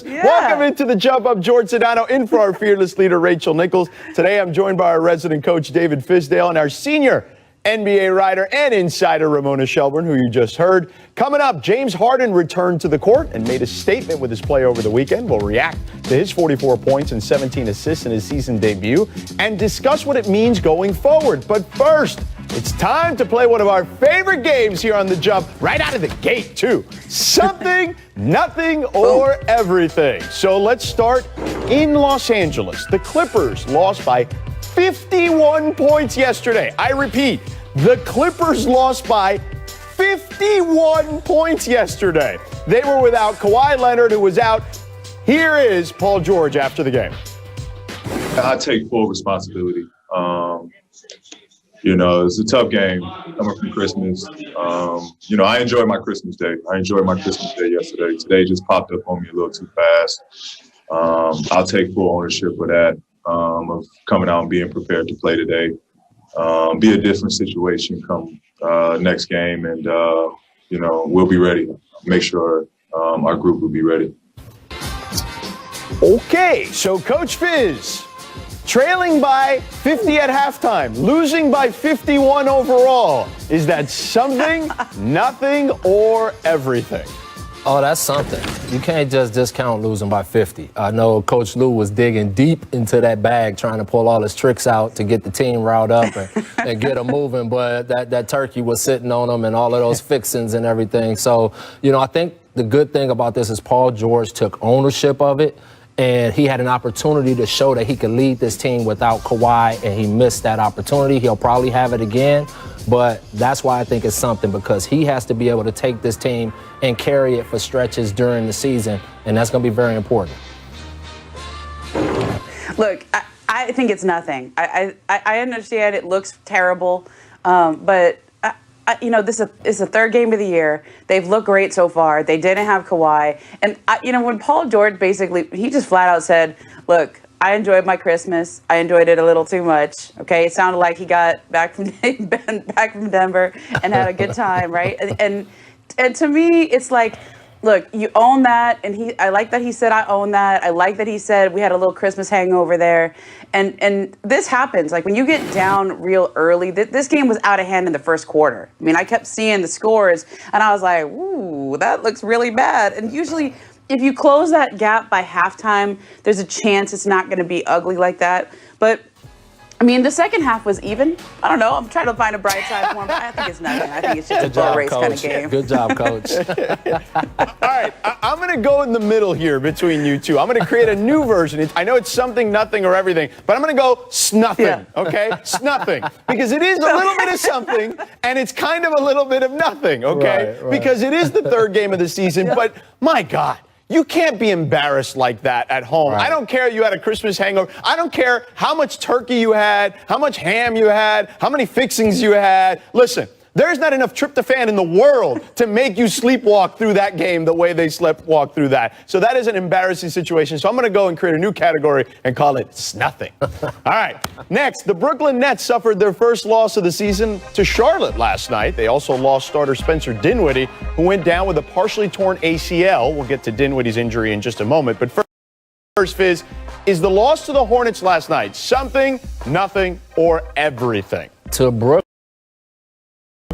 Yeah. Welcome into the Jump Up. George Sedano in for our fearless leader, Rachel Nichols. Today I'm joined by our resident coach, David Fisdale, and our senior NBA writer and insider, Ramona Shelburne, who you just heard. Coming up, James Harden returned to the court and made a statement with his play over the weekend. We'll react to his 44 points and 17 assists in his season debut and discuss what it means going forward. But first, it's time to play one of our favorite games here on The Jump, right out of the gate, too. Something, nothing, or everything. So let's start in Los Angeles. The Clippers lost by 51 points yesterday. I repeat, the Clippers lost by 51 points yesterday. They were without Kawhi Leonard, who was out. Here is Paul George after the game. I take full responsibility. It's a tough game coming from Christmas. I enjoyed my Christmas day. I enjoyed my Christmas day yesterday. Today just popped up on me a little too fast. I'll take full ownership of that, of coming out and being prepared to play today. Be a different situation come next game, and, we'll be ready. Make sure our group will be ready. Okay, so Coach Fizz, trailing by 50 at halftime, losing by 51 overall. Is that something, nothing, or everything? Oh, that's something. You can't just discount losing by 50. I know Coach Lou was digging deep into that bag, trying to pull all his tricks out to get the team riled up and get them moving, but that turkey was sitting on them and all of those fixings and everything. So, I think the good thing about this is Paul George took ownership of it, and he had an opportunity to show that he could lead this team without Kawhi, and he missed that opportunity. He'll probably have it again, but that's why I think it's something, because he has to be able to take this team and carry it for stretches during the season, and that's going to be very important. Look, I think it's nothing. I understand it looks terrible, but this is the third game of the year. They've looked great so far. They didn't have Kawhi. And, when Paul George basically, he just flat out said, look, I enjoyed my Christmas. I enjoyed it a little too much. Okay, it sounded like he got back from Denver and had a good time, right? And to me, it's like, look, you own that, and I like that he said I own that. I like that he said we had a little Christmas hangover there, and this happens. Like when you get down real early, this game was out of hand in the first quarter. I mean, I kept seeing the scores, and I was like, ooh, that looks really bad. And usually, if you close that gap by halftime, there's a chance it's not going to be ugly like that. But the second half was even. I don't know. I'm trying to find a bright side for him, but I think it's nothing. I think it's just a boat race kind of game. Good job, Coach. All right, I'm going to go in the middle here between you two. I'm going to create a new version. I know it's something, nothing, or everything, but I'm going to go snuffing, okay? Snuffing. Because it is a little bit of something, and it's kind of a little bit of nothing, okay? Right. Because it is the third game of the season, but my God. You can't be embarrassed like that at home. Right. I don't care you had a Christmas hangover. I don't care how much turkey you had, how much ham you had, how many fixings you had. Listen, there's not enough tryptophan in the world to make you sleepwalk through that game the way they sleepwalk through that. So that is an embarrassing situation. So I'm going to go and create a new category and call it snuffing. All right. Next, the Brooklyn Nets suffered their first loss of the season to Charlotte last night. They also lost starter Spencer Dinwiddie, who went down with a partially torn ACL. We'll get to Dinwiddie's injury in just a moment. But first, Fizz, is the loss to the Hornets last night something, nothing, or everything? To Brooklyn,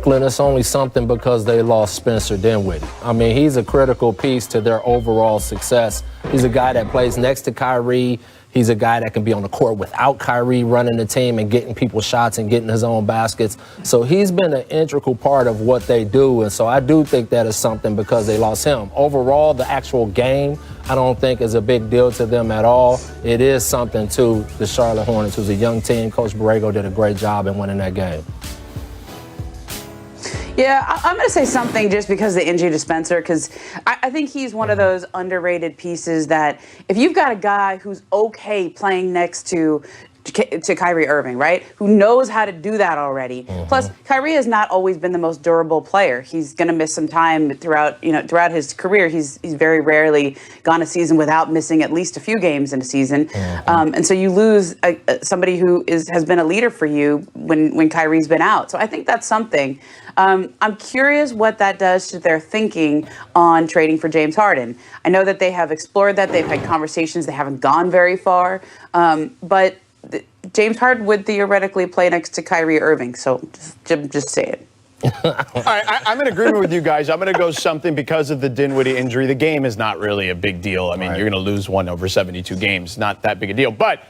it's only something because they lost Spencer Dinwiddie. He's a critical piece to their overall success. He's a guy that plays next to Kyrie. He's a guy that can be on the court without Kyrie running the team and getting people shots and getting his own baskets. So he's been an integral part of what they do. And so I do think that is something because they lost him. Overall, the actual game, I don't think is a big deal to them at all. It is something to the Charlotte Hornets, who's a young team. Coach Borrego did a great job in winning that game. Yeah, I'm going to say something just because of the injury to Spencer, because I think he's one of those underrated pieces that if you've got a guy who's okay playing next to to Kyrie Irving, right? Who knows how to do that already. Plus, Kyrie has not always been the most durable player. He's going to miss some time throughout his career. He's very rarely gone a season without missing at least a few games in a season. And so you lose somebody who has been a leader for you when Kyrie's been out. So I think that's something. I'm curious what that does to their thinking on trading for James Harden. I know that they have explored that. They've had conversations. They haven't gone very far. But James Harden would theoretically play next to Kyrie Irving. So just say it. All right, I'm in agreement with you guys. I'm going to go something because of the Dinwiddie injury. The game is not really a big deal. I mean, you're going to lose 1 over 72 games. Not that big a deal. But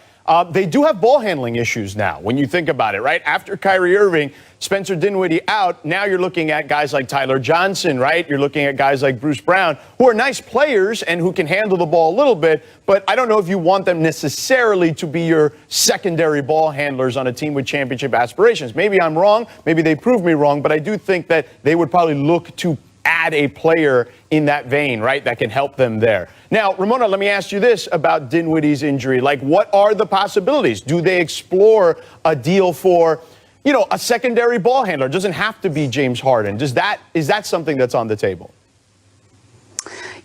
they do have ball handling issues now when you think about it, right? After Kyrie Irving, Spencer Dinwiddie out, now you're looking at guys like Tyler Johnson, right? You're looking at guys like Bruce Brown, who are nice players and who can handle the ball a little bit, but I don't know if you want them necessarily to be your secondary ball handlers on a team with championship aspirations. Maybe I'm wrong, maybe they prove me wrong, but I do think that they would probably look to add a player in that vein, right, that can help them there. Now, Ramona, let me ask you this about Dinwiddie's injury. Like, what are the possibilities? Do they explore a deal for, a secondary ball handler? It doesn't have to be James Harden. Is that something that's on the table?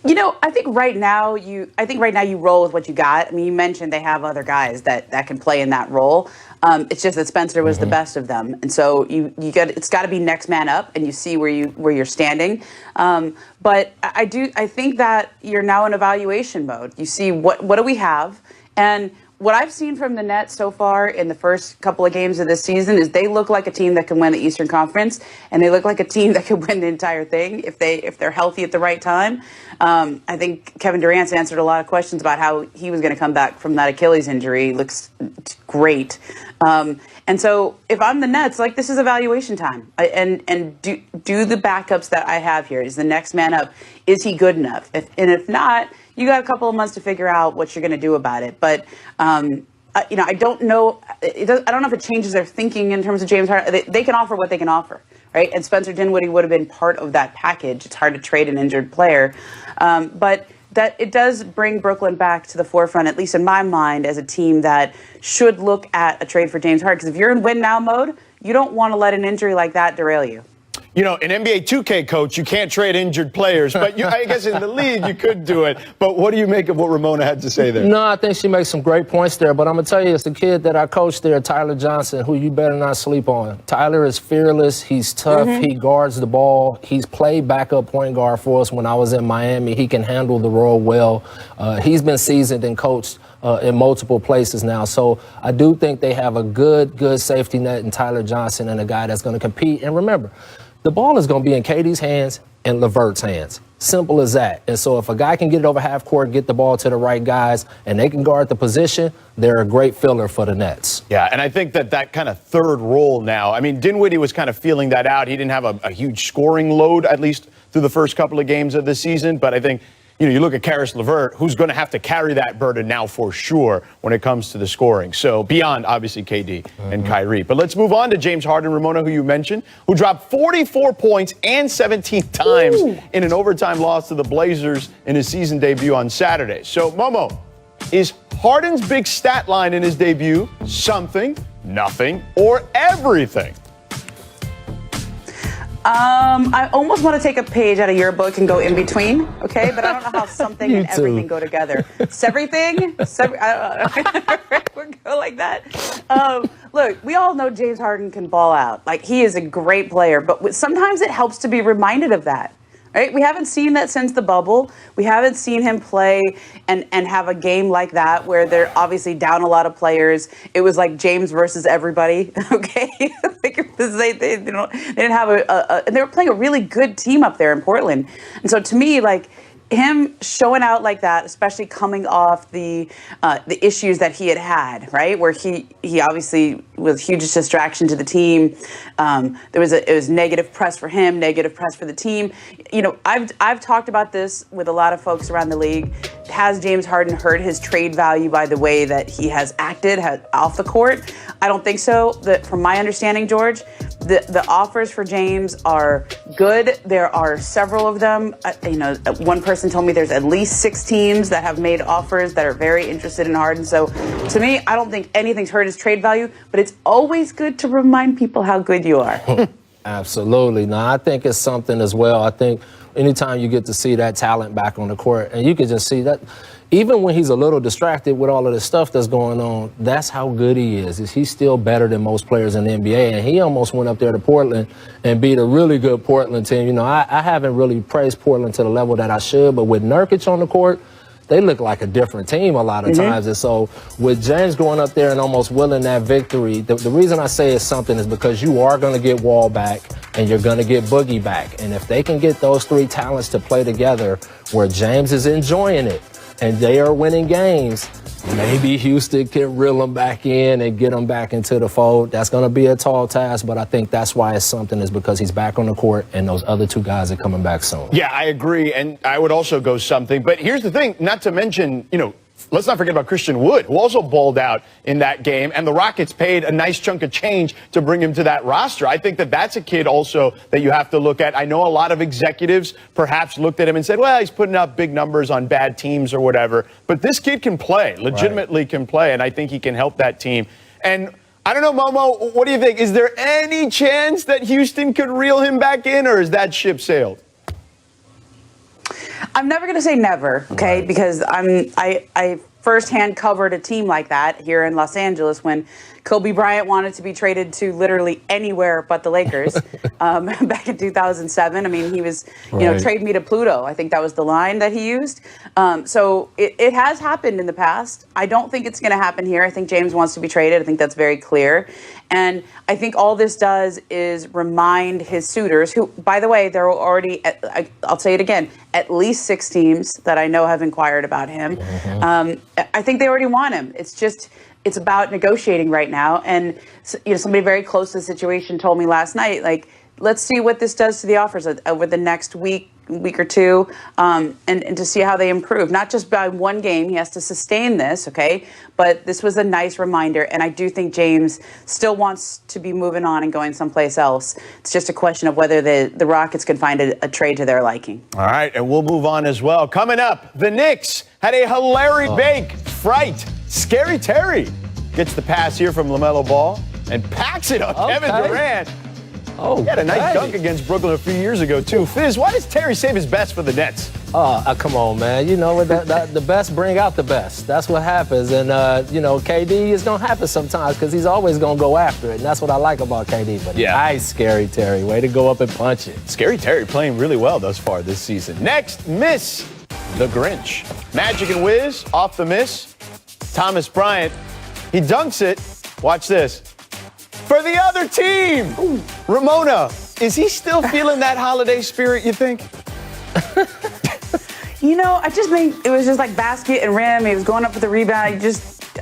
I think right now you roll with what you got. I mean, you mentioned they have other guys that can play in that role. It's just that Spencer was the best of them, and so it's got to be next man up, and you see where you're standing. But I think that you're now in evaluation mode. You see what do we have, and what I've seen from the Nets so far in the first couple of games of this season is they look like a team that can win the Eastern Conference, and they look like a team that can win the entire thing if they're healthy at the right time. I think Kevin Durant's answered a lot of questions about how he was going to come back from that Achilles injury. Looks great. And so if I'm the Nets, like, this is evaluation time. And do the backups that I have here. Is the next man up? Is he good enough? If not, you got a couple of months to figure out what you're going to do about it. But, I don't know. I don't know if it changes their thinking in terms of James Harden. They can offer what they can offer, right? And Spencer Dinwiddie would have been part of that package. It's hard to trade an injured player. But that it does bring Brooklyn back to the forefront, at least in my mind, as a team that should look at a trade for James Harden. Because if you're in win now mode, you don't want to let an injury like that derail you. In NBA 2K, coach, you can't trade injured players, but I guess in the league you could do it. But what do you make of what Ramona had to say there? No, I think she makes some great points there, but I'm going to tell you, it's the kid that I coached there, Tyler Johnson, who you better not sleep on. Tyler is fearless. He's tough. He guards the ball. He's played backup point guard for us when I was in Miami. He can handle the role well. He's been seasoned and coached in multiple places now. So I do think they have a good safety net in Tyler Johnson and a guy that's going to compete. And remember, the ball is going to be in KD's hands and LeVert's hands. Simple as that. And so if a guy can get it over half court, get the ball to the right guys, and they can guard the position, they're a great filler for the Nets. Yeah, and I think that kind of third role now, I mean, Dinwiddie was kind of feeling that out. He didn't have a huge scoring load, at least through the first couple of games of the season. But I think, you look at Karis LeVert, who's going to have to carry that burden now for sure when it comes to the scoring. So beyond, obviously, KD and Kyrie. But let's move on to James Harden, Ramona, who you mentioned, who dropped 44 points and 17 times in an overtime loss to the Blazers in his season debut on Saturday. So, Momo, is Harden's big stat line in his debut something, nothing, or everything? I almost want to take a page out of your book and go in between, okay? But I don't know how something and everything go together. It's everything? I don't know. We'll go like that. Look, we all know James Harden can ball out. Like, he is a great player, but sometimes it helps to be reminded of that. Right? We haven't seen that since the bubble. We haven't seen him play and have a game like that where they're obviously down a lot of players. It was like James versus everybody. Okay, like they didn't have and they were playing a really good team up there in Portland. And so to me, like, him showing out like that, especially coming off the issues that he had, right, where he obviously was a huge distraction to the team. It was negative press for him, negative press for the team. I've talked about this with a lot of folks around the league. Has James Harden hurt his trade value by the way that he has acted off the court? I don't think so. From my understanding, George, The offers for James are good. There are several of them. One person told me there's at least 6 teams that have made offers that are very interested in Harden. So to me, I don't think anything's hurt his trade value, but it's always good to remind people how good you are. Absolutely. No, I think it's something as well. I think anytime you get to see that talent back on the court, and you can just see that even when he's a little distracted with all of the stuff that's going on, that's how good he is. He's still better than most players in the NBA, and he almost went up there to Portland and beat a really good Portland team. I haven't really praised Portland to the level that I should, but with Nurkic on the court, they look like a different team a lot of times. And so with James going up there and almost willing that victory, the reason I say it's something is because you are going to get Wall back and you're going to get Boogie back. And if they can get those 3 talents to play together where James is enjoying it and they are winning games, maybe Houston can reel them back in and get them back into the fold. That's going to be a tall task, but I think that's why it's something, is because he's back on the court and those other 2 guys are coming back soon. Yeah, I agree, and I would also go something. But here's the thing, not to mention, let's not forget about Christian Wood, who also balled out in that game, and the Rockets paid a nice chunk of change to bring him to that roster. I think that that's a kid also that you have to look at. I know a lot of executives perhaps looked at him and said, well, he's putting up big numbers on bad teams or whatever. But this kid can play, legitimately can play, and I think he can help that team. And I don't know, Momo, what do you think? Is there any chance that Houston could reel him back in, or is that ship sailed? I'm never going to say never, okay? Right. Because I firsthand covered a team like that here in Los Angeles when Kobe Bryant wanted to be traded to literally anywhere but the Lakers back in 2007. I mean, he was, trade me to Pluto. I think that was the line that he used. So it has happened in the past. I don't think it's going to happen here. I think James wants to be traded. I think that's very clear. And I think all this does is remind his suitors, who, by the way, there are already, I'll say it again, at least 6 teams that I know have inquired about him. I think they already want him. It's about negotiating right now. And somebody very close to the situation told me last night, like, let's see what this does to the offers over the next week or 2, and to see how they improve. Not just by one game, he has to sustain this, okay? But this was a nice reminder, and I do think James still wants to be moving on and going someplace else. It's just a question of whether the Rockets can find a trade to their liking. All right, and we'll move on as well. Coming up, the Knicks had a hilarious bake fright. Scary Terry gets the pass here from LaMelo Ball and packs it up. Kevin Durant. He had a nice dunk against Brooklyn a few years ago, too. Fizz, why does Terry save his best for the Nets? Come on, man. The best bring out the best. That's what happens. And, KD is going to happen sometimes because he's always going to go after it. And that's what I like about KD. But nice, Scary Terry. Way to go up and punch it. Scary Terry playing really well thus far this season. Next, Miss the Grinch. Magic and Wiz off the miss. Thomas Bryant, he dunks it. Watch this. For the other team. Ooh. Ramona, is he still feeling that holiday spirit, you think? I just think it was just like basket and rim. He was going up for the rebound.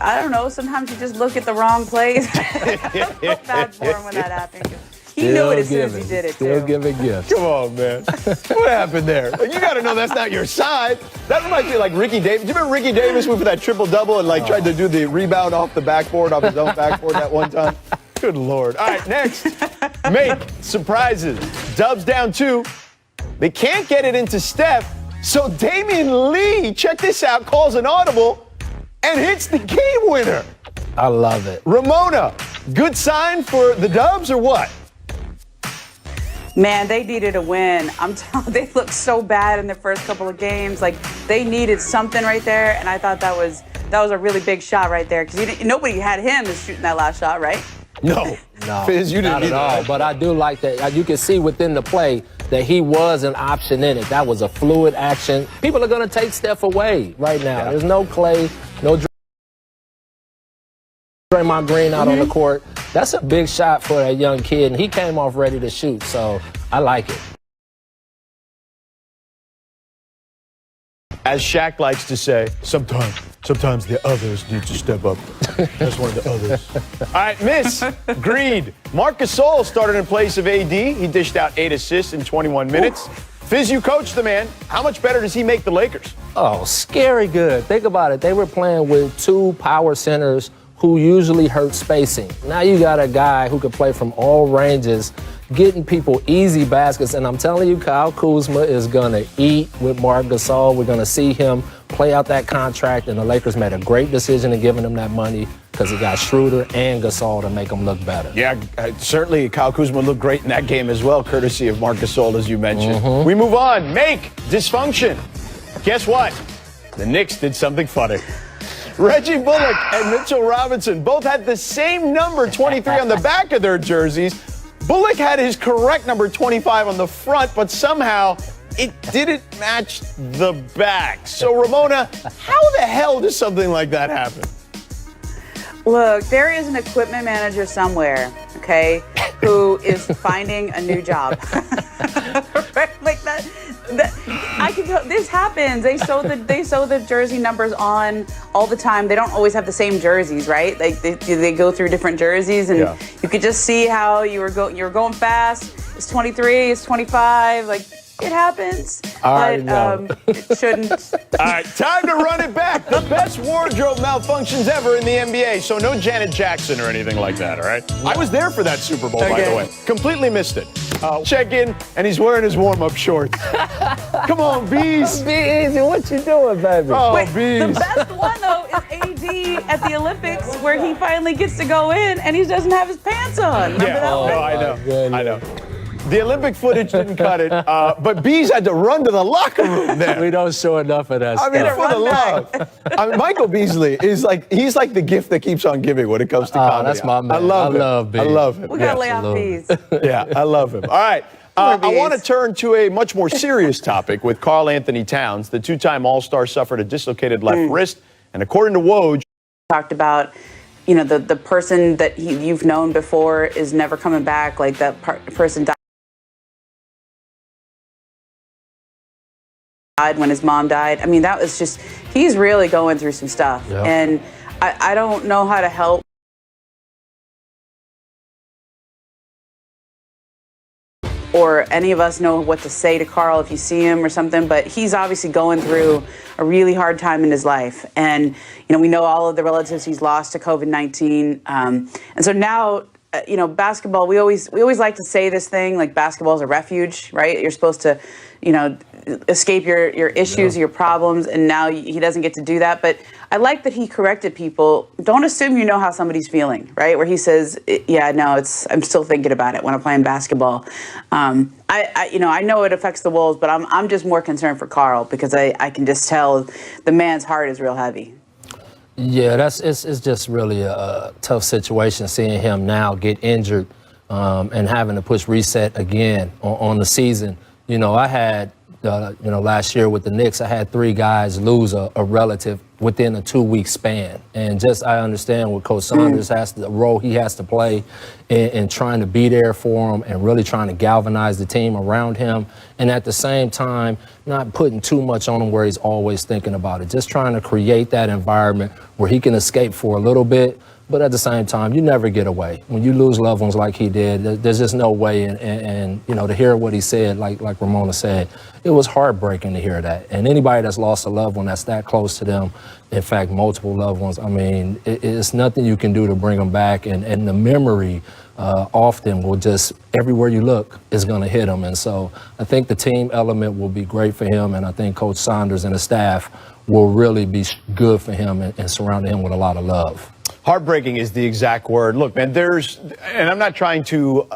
I don't know. Sometimes you just look at the wrong place. I felt bad for him when that happened. He knew it as soon as he did it, Still giving gifts. Come on, man. What happened there? You got to know that's not your side. That reminds me of like Ricky Davis. Do you remember Ricky Davis went for that triple-double and tried to do the rebound off the backboard, off his own backboard that one time? Good Lord. All right, next. Make surprises. Dubs down 2. They can't get it into Steph, so Damian Lee, check this out, calls an audible and hits the game winner. I love it. Ramona, good sign for the Dubs or what? Man, they needed a win. I'm telling you, they looked so bad in their first couple of games. Like, they needed something right there, and I thought that was a really big shot right there because nobody had him as shooting that last shot, right? No. Fizz, you didn't not at all. But I do like that. You can see within the play that he was an option in it. That was a fluid action. People are going to take Steph away right now. Yeah. There's no Clay, no Draymond Green out on the court. That's a big shot for a young kid, and he came off ready to shoot. So I like it. As Shaq likes to say, sometimes the others need to step up. That's one of the others. All right, Miss Greed. Marc Gasol started in place of AD. He dished out 8 assists in 21 minutes. Fizz, you coached the man. How much better does he make the Lakers? Oh, scary good. Think about it. They were playing with 2 power centers who usually hurt spacing. Now you got a guy who can play from all ranges, getting people easy baskets, and I'm telling you, Kyle Kuzma is gonna eat with Marc Gasol. We're gonna see him play out that contract, and the Lakers made a great decision in giving him that money because he got Schroeder and Gasol to make him look better. Yeah, certainly Kyle Kuzma looked great in that game as well, courtesy of Marc Gasol, as you mentioned. We move on. Make dysfunction. Guess what? The Knicks did something funny. Reggie Bullock and Mitchell Robinson both had the same number 23 on the back of their jerseys. Bullock had his correct number 25 on the front, but somehow it didn't match the back. So, Ramona, how the hell does something like that happen? Look, there is an equipment manager somewhere, okay, who is finding a new job. Right? Like that, I can tell this happens. They sew the jersey numbers on all the time. They don't always have the same jerseys, right? Like they go through different jerseys, and you could just see how you were going fast. It's 23, it's 25, like. It happens, but it shouldn't. All right, time to run it back. The best wardrobe malfunctions ever in the NBA. So no Janet Jackson or anything like that, all right? I was there for that Super Bowl, by the way. Completely missed it. Check in, and he's wearing his warm-up shorts. Come on, Bees. Be easy. What you doing, baby? Oh, Wait, Bees. the best one, though, is AD at the Olympics, where he finally gets to go in, and he doesn't have his pants on. Remember that one? No, I know. The Olympic footage didn't cut it, but Bees had to run to the locker room there. We don't show enough of that I mean, stuff. for the love. Michael Beasley is he's like the gift that keeps on giving when it comes to comedy. That's my man. I love Bees. I love him. We got to lay off Bees. Yeah, I love him. All right. I want to turn to a much more serious topic with Karl Anthony Towns. The two-time All-Star suffered a dislocated left wrist, and according to Woj, Talked about, the person that you've known before is never coming back. Like that person died when his mom died. I mean, that was just, he's really going through some stuff. Yep. And I don't know how to help or any of us know what to say to Karl if you see him or something, but he's obviously going through a really hard time in his life. And, we know all of the relatives he's lost to COVID-19. And so now, basketball, we always like to say this thing, like basketball is a refuge, right? You're supposed to, escape your issues, your problems, and now he doesn't get to do that. But I like that he corrected people. Don't assume you know how somebody's feeling, right? Where he says, I'm still thinking about it when I'm playing basketball. I know it affects the Wolves, but I'm just more concerned for Karl because I can just tell the man's heart is real heavy. Yeah, it's just really a tough situation seeing him now get injured and having to push reset again on the season. I had, last year with the Knicks, I had 3 guys lose a relative within a 2-week span. And I understand what Coach Saunders the role he has to play in trying to be there for him and really trying to galvanize the team around him. And at the same time, not putting too much on him where he's always thinking about it. Just trying to create that environment where he can escape for a little bit. But at the same time, you never get away. When you lose loved ones like he did, there's just no way. And to hear what he said, like Ramona said, it was heartbreaking to hear that. And anybody that's lost a loved one that's that close to them, in fact, multiple loved ones, I mean, it's nothing you can do to bring them back. And the memory often will just, everywhere you look, is going to hit them. And so I think the team element will be great for him. And I think Coach Saunders and the staff will really be good for him and surrounding him with a lot of love. Heartbreaking is the exact word. Look, man, and I'm not trying to,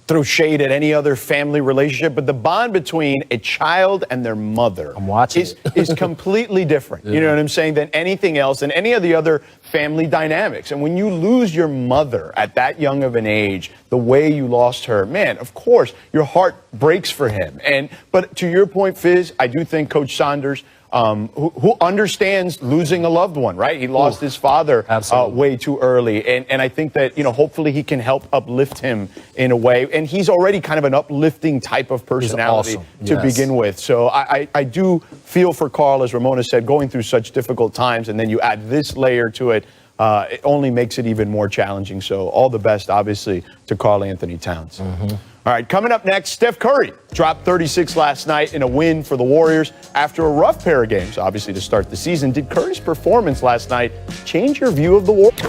throw shade at any other family relationship, but the bond between a child and their mother is completely different. Yeah. You know what I'm saying? Than anything else and any of the other family dynamics. And when you lose your mother at that young of an age, the way you lost her, man, of course, your heart breaks for him. But to your point, Fizz, I do think Coach Saunders, who understands losing a loved one, right? He lost his father way too early. And I think that, hopefully he can help uplift him in a way. And he's already kind of an uplifting type of personality to begin with. So I do feel for Karl, as Ramona said, going through such difficult times. And then you add this layer to it. It only makes it even more challenging. So all the best, obviously, to Karl Anthony Towns. All All right, coming up next, Steph Curry dropped 36 last night in a win for the Warriors after a rough pair of games, obviously, to start the season. Did Curry's performance last night change your view of the Warriors?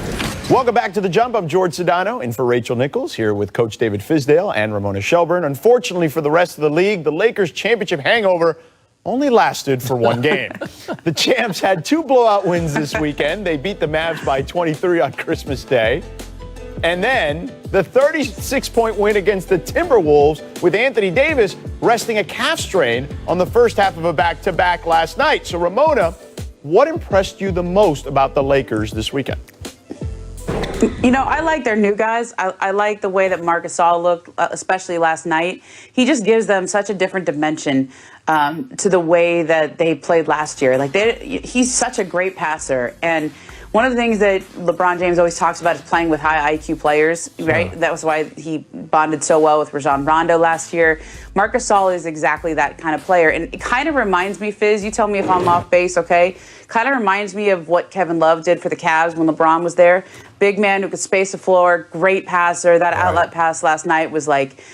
Welcome back to The Jump. I'm George Sedano, in for Rachel Nichols, here with Coach David Fisdale and Ramona Shelburne. Unfortunately for the rest of the league, the Lakers' championship hangover only lasted for one game. The champs had 2 blowout wins this weekend. They beat the Mavs by 23 on Christmas Day. And then the 36-point win against the Timberwolves with Anthony Davis resting a calf strain on the first half of a back-to-back last night. So, Ramona, what impressed you the most about the Lakers this weekend? You know, I like their new guys. I like the way that Marc Gasol looked, especially last night. He just gives them such a different dimension to the way that they played last year. Like, he's such a great passer. And one of the things that LeBron James always talks about is playing with high IQ players, right? That was why he bonded so well with Rajon Rondo last year. Marc Gasol is exactly that kind of player. And it kind of reminds me, Fizz, you tell me if I'm off base, okay? Kind of reminds me of what Kevin Love did for the Cavs when LeBron was there. Big man who could space the floor, great passer. That outlet pass last night was like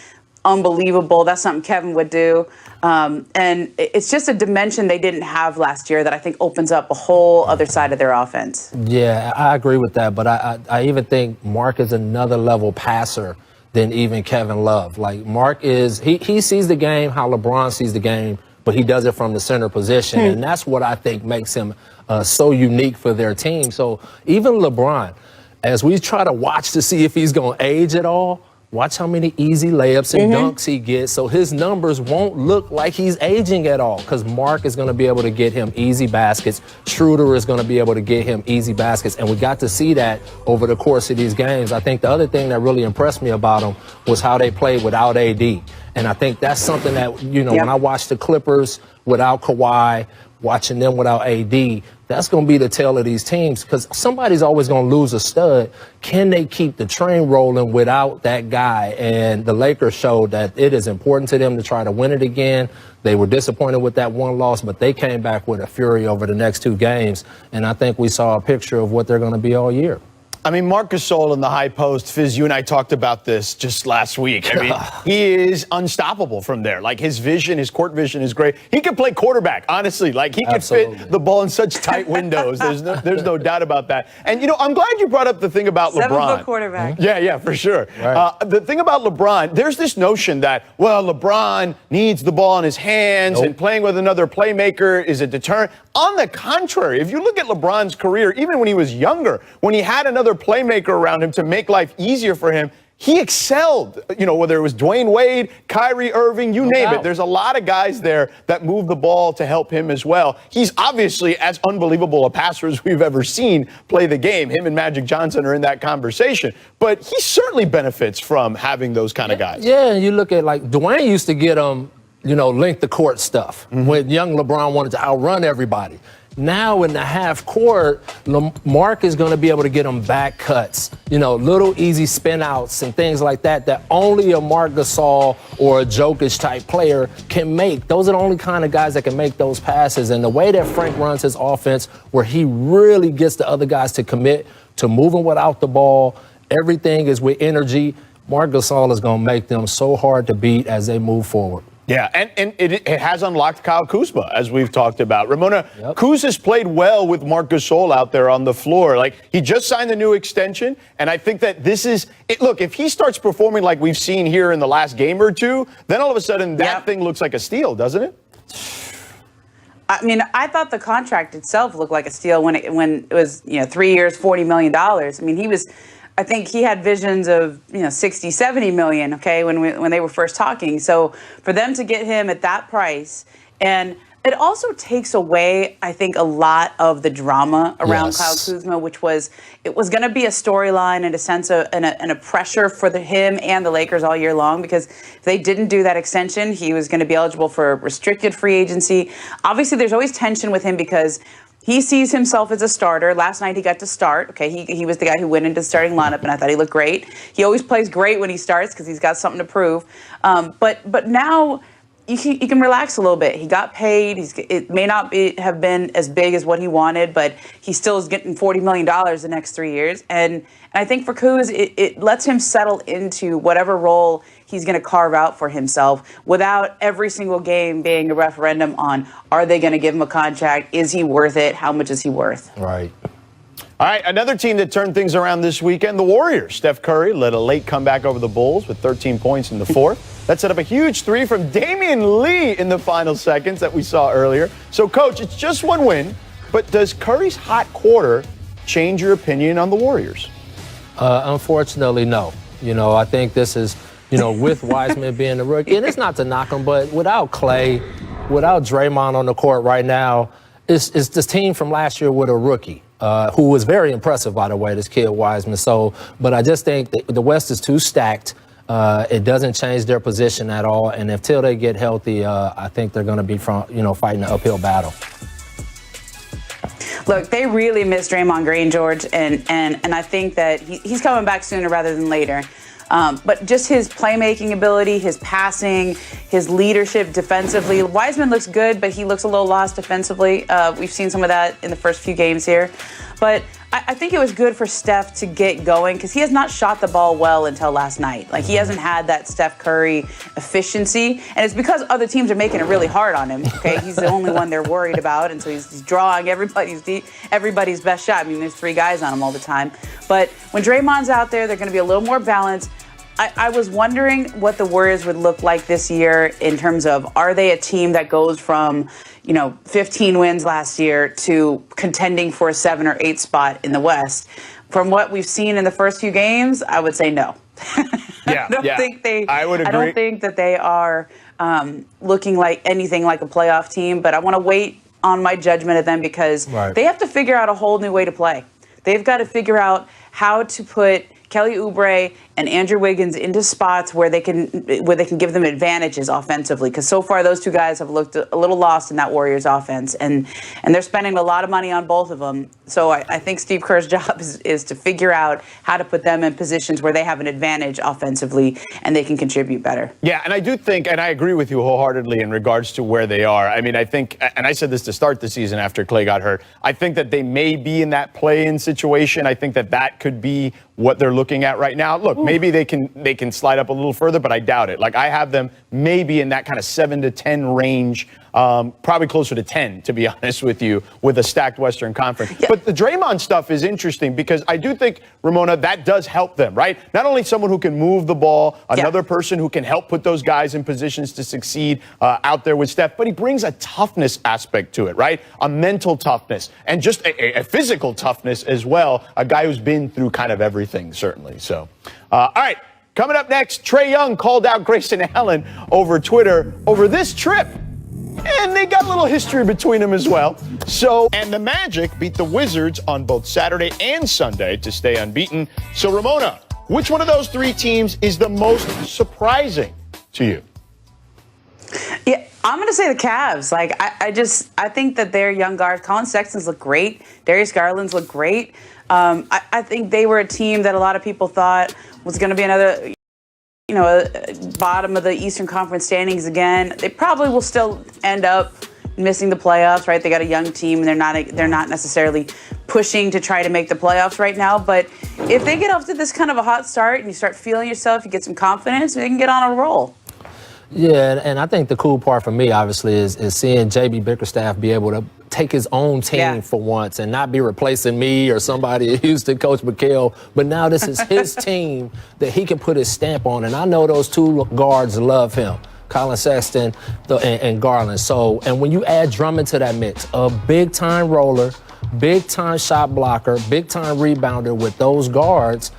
unbelievable. That's something Kevin would do. And it's just a dimension they didn't have last year that I think opens up a whole other side of their offense. Yeah, I agree with that. But I even think Mark is another level passer than even Kevin Love. Like, Mark is, he sees the game how LeBron sees the game, but he does it from the center position. And that's what I think makes him so unique for their team. So even LeBron, as we try to watch to see if he's going to age at all, watch how many easy layups and dunks he gets, so his numbers won't look like he's aging at all, because Mark is going to be able to get him easy baskets. Schroeder is going to be able to get him easy baskets, and we got to see that over the course of these games. I think the other thing that really impressed me about them was how they played without AD, and I think that's something that, you know, when I watched the Clippers without Kawhi, watching them without AD, that's going to be the tale of these teams, because somebody's always going to lose a stud. Can they keep the train rolling without that guy? And the Lakers showed that it is important to them to try to win it again. They were disappointed with that one loss, but they came back with a fury over the next 2 games. And I think we saw a picture of what they're going to be all year. I mean, Marc Gasol in the high post, Fizz, you and I talked about this just last week. I mean, he is unstoppable from there. Like, his vision, his court vision is great. He can play quarterback, honestly. Like, he can fit the ball in such tight windows. There's no doubt about that. And, you know, I'm glad you brought up the thing about LeBron. 7-foot quarterback. Yeah, for sure. Right. The thing about LeBron, there's this notion that, well, LeBron needs the ball in his hands and playing with another playmaker is a deterrent. On the contrary, if you look at LeBron's career, even when he was younger, when he had another playmaker around him to make life easier for him, he excelled. You know, whether it was Dwayne Wade, Kyrie Irving, you name it. There's a lot of guys there that move the ball to help him as well. He's obviously as unbelievable a passer as we've ever seen play the game. Him and Magic Johnson are in that conversation. But he certainly benefits from having those kind of guys. Yeah, and you look at, like, Dwayne used to get him, you know, length the court stuff when young LeBron wanted to outrun everybody. Now in the half court, Mark is going to be able to get him back cuts, you know, little easy spin outs and things like that that only a Marc Gasol or a Jokic type player can make. Those are the only kind of guys that can make those passes. And the way that Frank runs his offense, where he really gets the other guys to commit to moving without the ball, everything is with energy. Marc Gasol is going to make them so hard to beat as they move forward. Yeah, and it has unlocked Kyle Kuzma, as we've talked about. Ramona, Kuz has played well with Marc Gasol out there on the floor. Like, he just signed a new extension, and I think that this is it. Look, if he starts performing like we've seen here in the last game or two, then all of a sudden that thing looks like a steal, doesn't it? I mean, I thought the contract itself looked like a steal when it was, you know, 3 years, $40 million. I mean, I think he had visions of, you know, 60, 70 million, okay, when they were first talking. So for them to get him at that price, and it also takes away, I think, a lot of the drama around Kyle Kuzma, which was going to be a storyline and a sense of and a pressure for him and the Lakers all year long, because if they didn't do that extension, he was going to be eligible for restricted free agency. Obviously, there's always tension with him because he sees himself as a starter. Last night he got to start. Okay, he was the guy who went into the starting lineup, and I thought he looked great. He always plays great when he starts because he's got something to prove. But now you can relax a little bit. He got paid. It may not have been as big as what he wanted, but he still is getting $40 million the next 3 years. And I think for Kuz, it lets him settle into whatever role he's going to carve out for himself without every single game being a referendum on, are they going to give him a contract? Is he worth it? How much is he worth? Right. All right, another team that turned things around this weekend, the Warriors. Steph Curry led a late comeback over the Bulls with 13 points in the fourth. That set up a huge three from Damian Lee in the final seconds that we saw earlier. So, Coach, it's just one win, but does Curry's hot quarter change your opinion on the Warriors? Unfortunately, no. I think this is, with Wiseman being the rookie, and it's not to knock him, but without Clay, without Draymond on the court right now, it's this team from last year with a rookie. Who was very impressive, by the way, this kid Wiseman. But I just think the West is too stacked. It doesn't change their position at all. And until they get healthy, I think they're going to be fighting an uphill battle. Look, they really miss Draymond Green, George, and I think that he's coming back sooner rather than later. But just his playmaking ability, his passing, his leadership defensively. Wiseman looks good, but he looks a little lost defensively. We've seen some of that in the first few games here. But I think it was good for Steph to get going because he has not shot the ball well until last night. Like, he hasn't had that Steph Curry efficiency. And it's because other teams are making it really hard on him, okay? He's the only one they're worried about, and so he's drawing everybody's best shot. I mean, there's three guys on him all the time. But when Draymond's out there, they're going to be a little more balanced. I was wondering what the Warriors would look like this year in terms of, are they a team that goes from, 15 wins last year to contending for a 7 or 8 spot in the West? From what we've seen in the first few games, I would say no. Yeah, I would agree. I don't think that they are looking like anything like a playoff team, but I want to wait on my judgment of them because they have to figure out a whole new way to play. They've got to figure out how to put Kelly Oubre and Andrew Wiggins into spots where they can give them advantages offensively, because so far those two guys have looked a little lost in that Warriors offense, and they're spending a lot of money on both of them. So I think Steve Kerr's job is to figure out how to put them in positions where they have an advantage offensively and they can contribute better. Yeah, and I do think, and I agree with you wholeheartedly in regards to where they are. I mean, I think, and I said this to start the season after Clay got hurt, I think that they may be in that play-in situation. I think that could be what they're looking at right now. Look, maybe they can slide up a little further, but I doubt it. Like, I have them maybe in that kind of 7 to 10 range, probably closer to 10, to be honest with you, with a stacked Western Conference. Yeah. But the Draymond stuff is interesting because I do think, Ramona, that does help them, right? Not only someone who can move the ball, another person who can help put those guys in positions to succeed out there with Steph, but he brings a toughness aspect to it, right? A mental toughness and just a physical toughness as well. A guy who's been through kind of everything, certainly. So, all right. Coming up next, Trae Young called out Grayson Allen over Twitter over this trip. And they got a little history between them as well. And the Magic beat the Wizards on both Saturday and Sunday to stay unbeaten. So, Ramona, which one of those three teams is the most surprising to you? Yeah, I'm going to say the Cavs. Like, I think that their young guards, Colin Sexton's look great. Darius Garland's look great. I think they were a team that a lot of people thought was going to be another, bottom of the Eastern Conference standings again. They probably will still end up missing the playoffs, right? They got a young team, and they're not necessarily pushing to try to make the playoffs right now. But if they get off to this kind of a hot start and you start feeling yourself, you get some confidence, they can get on a roll. Yeah, and I think the cool part for me, obviously, is seeing J.B. Bickerstaff be able to take his own team for once and not be replacing me or somebody who used to coach McHale. But now this is his team that he can put his stamp on. And I know those two guards love him, Colin Sexton and Garland. So, and when you add Drummond to that mix, a big-time roller, big-time shot blocker, big-time rebounder with those guards,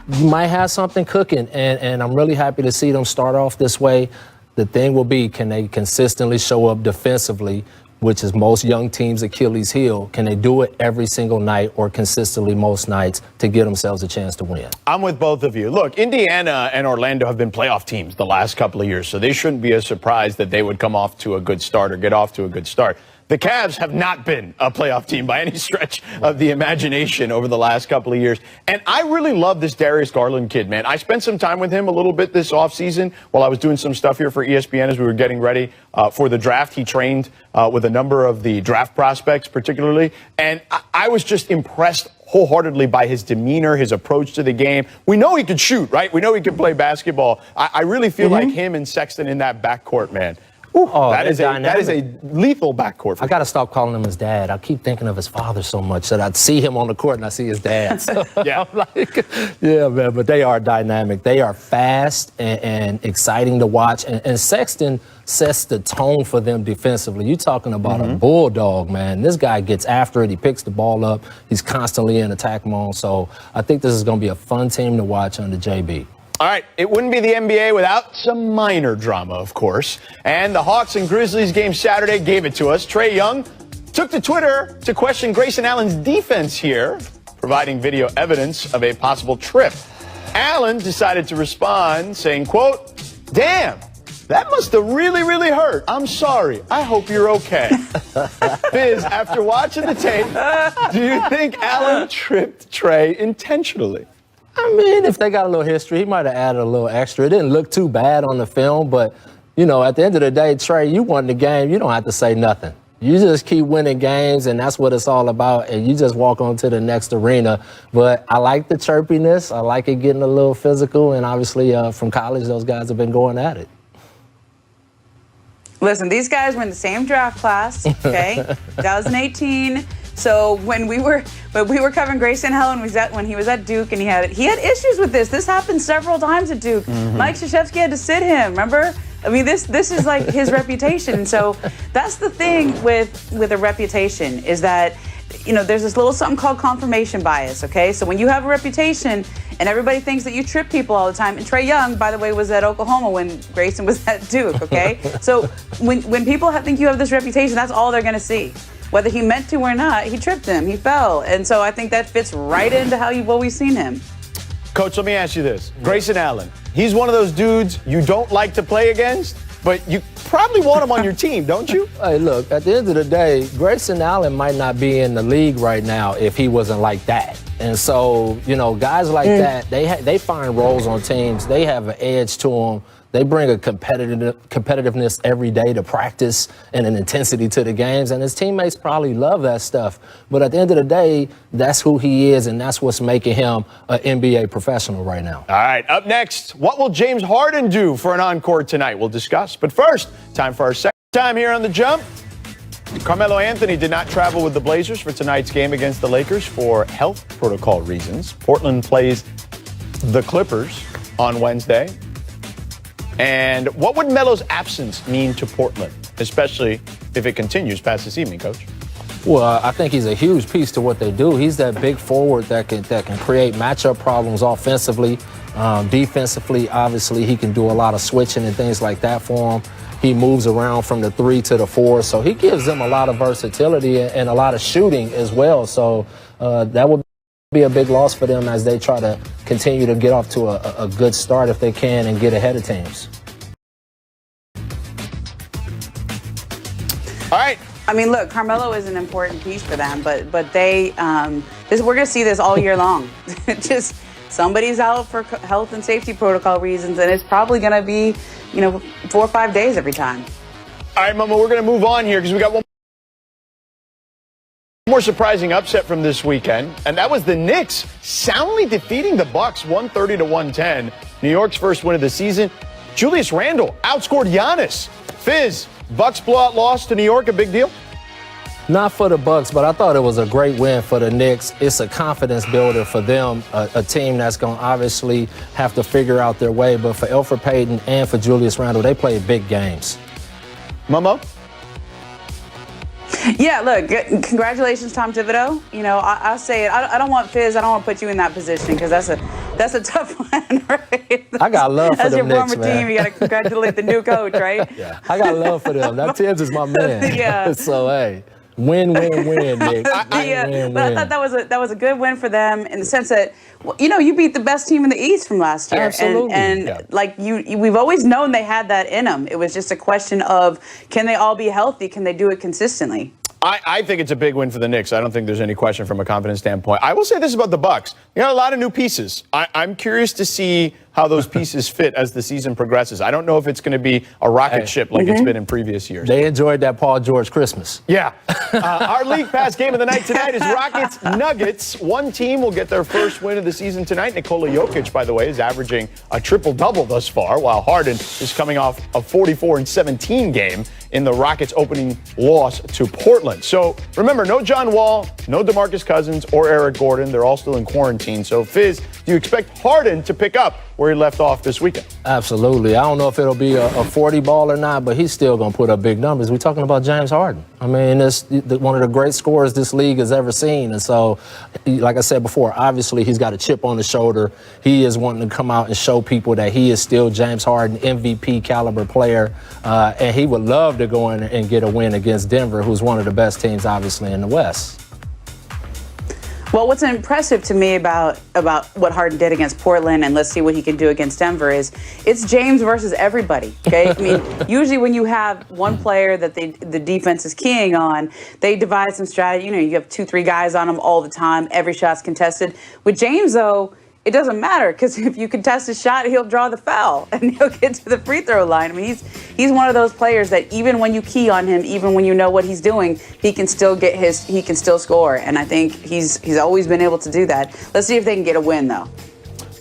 you might have something cooking. And I'm really happy to see them start off this way. The thing will be, can they consistently show up defensively, which is most young teams' Achilles heel? Can they do it every single night or consistently most nights to give themselves a chance to win? I'm with both of you. Look, Indiana and Orlando have been playoff teams the last couple of years, so they shouldn't be a surprise that they would come off to a good start or get off to a good start. the Cavs have not been a playoff team by any stretch of the imagination over the last couple of years. And I really love this Darius Garland kid, man. I spent some time with him a little bit this offseason while I was doing some stuff here for ESPN as we were getting ready for the draft. He trained with a number of the draft prospects particularly. And I was just impressed wholeheartedly by his demeanor, his approach to the game. We know he could shoot, right? We know he can play basketball. I really feel like him and Sexton in that backcourt, man. Ooh, that is a lethal backcourt. I got to stop calling him his dad. I keep thinking of his father so much that I'd see him on the court and I see his dad. So Yeah. I'm like, yeah, man, but they are dynamic. They are fast and exciting to watch. And Sexton sets the tone for them defensively. You're talking about a bulldog, man. This guy gets after it. He picks the ball up. He's constantly in attack mode. So I think this is going to be a fun team to watch under JB. All right, it wouldn't be the NBA without some minor drama, of course. And the Hawks and Grizzlies game Saturday gave it to us. Trae Young took to Twitter to question Grayson Allen's defense here, providing video evidence of a possible trip. Allen decided to respond, saying, quote, "Damn, that must have really, really hurt. I'm sorry. I hope you're okay." Fizz, after watching the tape, do you think Allen tripped Trae intentionally? I mean, if they got a little history, he might have added a little extra. It didn't look too bad on the film, but, you know, at the end of the day, Trae, you won the game. You don't have to say nothing. You just keep winning games, and that's what it's all about, and you just walk on to the next arena. But I like the chirpiness. I like it getting a little physical, and obviously from college, those guys have been going at it. Listen, these guys were in the same draft class, okay? 2018. So when we were covering Grayson Allen when he was at Duke, and he had issues with this. This happened several times at Duke. Mike Krzyzewski had to sit him. Remember? I mean, this is like his reputation. So that's the thing with a reputation is that, you know, there's this little something called confirmation bias. Okay, so when you have a reputation and everybody thinks that you trip people all the time, and Trae Young, by the way, was at Oklahoma when Grayson was at Duke. Okay, so when people think you have this reputation, that's all they're going to see. Whether he meant to or not, he tripped him, he fell. And so I think that fits right into how you've always seen him. Coach, let me ask you this. Grayson Allen, he's one of those dudes you don't like to play against, but you probably want him on your team, don't you? Hey, look, at the end of the day, Grayson Allen might not be in the league right now if he wasn't like that. And so, you know, guys like that, they find roles on teams. They have an edge to them. They bring a competitiveness every day to practice and an intensity to the games, and his teammates probably love that stuff. But at the end of the day, that's who he is, and that's what's making him an NBA professional right now. All right, up next, what will James Harden do for an encore tonight? We'll discuss. But first, time for our second time here on The Jump. Carmelo Anthony did not travel with the Blazers for tonight's game against the Lakers for health protocol reasons. Portland plays the Clippers on Wednesday. And what would Melo's absence mean to Portland, especially if it continues past this evening, Coach? Well, I think he's a huge piece to what they do. He's that big forward that can create matchup problems offensively. Defensively, obviously, he can do a lot of switching and things like that for him. He moves around from the 3 to the 4, so he gives them a lot of versatility and a lot of shooting as well. So that would be a big loss for them as they try to continue to get off to a good start if they can and get ahead of teams. All right. I mean, look, Carmelo is an important piece for them, but they we're going to see this all year long. Just somebody's out for health and safety protocol reasons, and it's probably going to be, 4 or 5 days every time. All right, Mama, we're going to move on here because we got one more surprising upset from this weekend, and that was the Knicks soundly defeating the Bucks 130-110. New York's first win of the season. Julius Randle outscored Giannis. Fizz, Bucks blowout loss to New York, a big deal? Not for the Bucks, but I thought it was a great win for the Knicks. It's a confidence builder for them, a team that's going to obviously have to figure out their way. But for Elfrid Payton and for Julius Randle, they played big games. Momo? Yeah, look, congratulations, Tom Thibodeau. I'll say it. I don't want Fizz. I don't want to put you in that position because that's a tough one, right? I got love for them Knicks, As your former team, you got to congratulate the new coach, right? Yeah, I got love for them. That Tibbs is my man. Yeah. So, hey. Win, win, win, Nick. But I thought that was a good win for them in the sense that, you beat the best team in the East from last year. Absolutely. And we've always known they had that in them. It was just a question of, can they all be healthy? Can they do it consistently? I think it's a big win for the Knicks. I don't think there's any question from a confidence standpoint. I will say this about the Bucks. You got a lot of new pieces. I'm curious to see how those pieces fit as the season progresses. I don't know if it's going to be a rocket ship like it's been in previous years. They enjoyed that Paul George Christmas. Yeah. Our League Pass game of the night tonight is Rockets-Nuggets. One team will get their first win of the season tonight. Nikola Jokic, by the way, is averaging a triple-double thus far, while Harden is coming off a 44-17 game in the Rockets' opening loss to Portland. So remember, no John Wall, no DeMarcus Cousins, or Eric Gordon. They're all still in quarantine. So, Fizz, do you expect Harden to pick up where he left off this weekend? Absolutely. I don't know if it'll be a 40 ball or not, but he's still going to put up big numbers. We're talking about James Harden. I mean, it's one of the great scorers this league has ever seen. And so, like I said before, obviously he's got a chip on his shoulder. He is wanting to come out and show people that he is still James Harden, MVP caliber player. And he would love to go in and get a win against Denver, who's one of the best teams, obviously, in the West. Well, what's impressive to me about what Harden did against Portland, and let's see what he can do against Denver, is it's James versus everybody, okay? I mean, usually when you have one player that the defense is keying on, they devise some strategy. You have 2-3 guys on him all the time. Every shot's contested. With James, though, it doesn't matter, because if you contest a shot, he'll draw the foul and he'll get to the free throw line. I mean, he's one of those players that even when you key on him, even when you know what he's doing, he can still score. And I think he's always been able to do that. Let's see if they can get a win, though.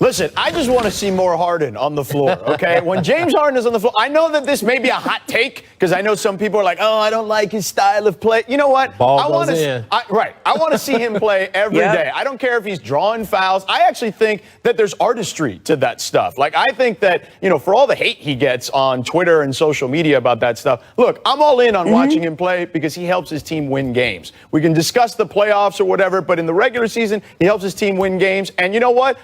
Listen, I just want to see more Harden on the floor, okay? When James Harden is on the floor, I know that this may be a hot take, because I know some people are like, oh, I don't like his style of play. You know what? Ball goes in. I want to see him play every day. I don't care if he's drawing fouls. I actually think that there's artistry to that stuff. Like, I think that, for all the hate he gets on Twitter and social media about that stuff, look, I'm all in on watching him play because he helps his team win games. We can discuss the playoffs or whatever, but in the regular season, he helps his team win games. And you know what?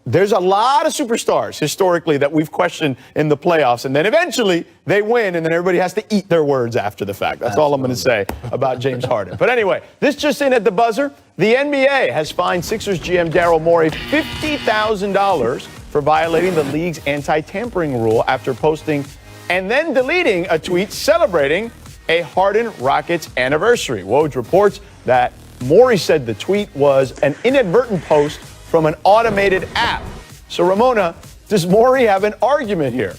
There's a lot of superstars historically that we've questioned in the playoffs, and then eventually they win, and then everybody has to eat their words after the fact. That's all I'm going to say about James Harden. But anyway, this just in at the buzzer. The NBA has fined Sixers GM Daryl Morey $50,000 for violating the league's anti-tampering rule after posting and then deleting a tweet celebrating a Harden Rockets anniversary. Woj reports that Morey said the tweet was an inadvertent post from an automated app. So, Ramona, does Morey have an argument here?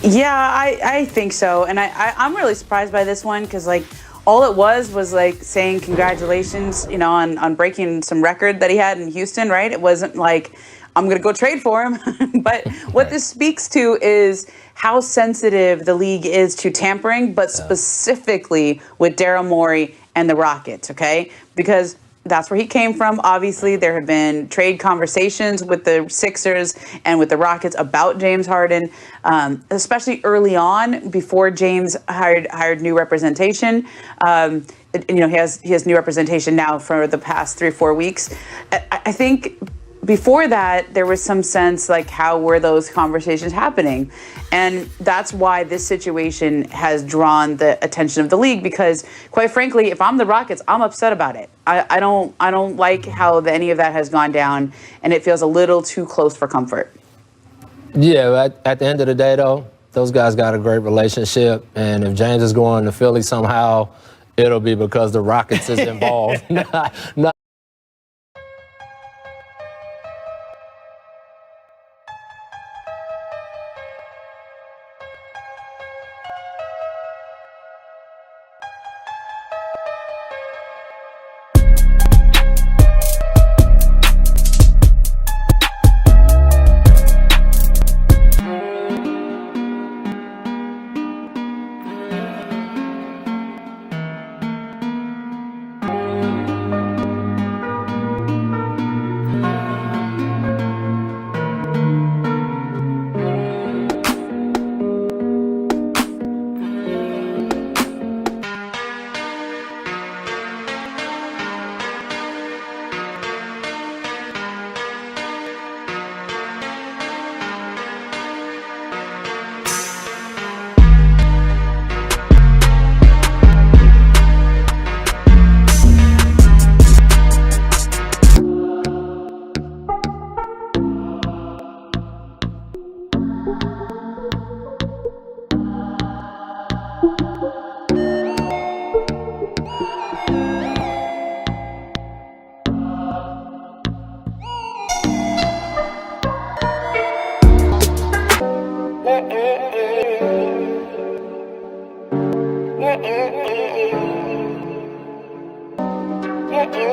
Yeah, I think so. And I'm really surprised by this one, because, all it was saying congratulations, on breaking some record that he had in Houston, right? It wasn't like, I'm going to go trade for him. But what this speaks to is how sensitive the league is to tampering, but specifically with Daryl Morey and the Rockets, okay? Because that's where he came from. Obviously, there have been trade conversations with the Sixers and with the Rockets about James Harden, especially early on before James hired new representation. He has new representation now for the past 3 or 4 weeks. I think before that, there was some sense how were those conversations happening? And that's why this situation has drawn the attention of the league, because quite frankly, if I'm the Rockets, I'm upset about it. I don't like how any of that has gone down, and it feels a little too close for comfort. Yeah, at the end of the day, though, those guys got a great relationship, and if James is going to Philly somehow, it'll be because the Rockets is involved. Not Yeah.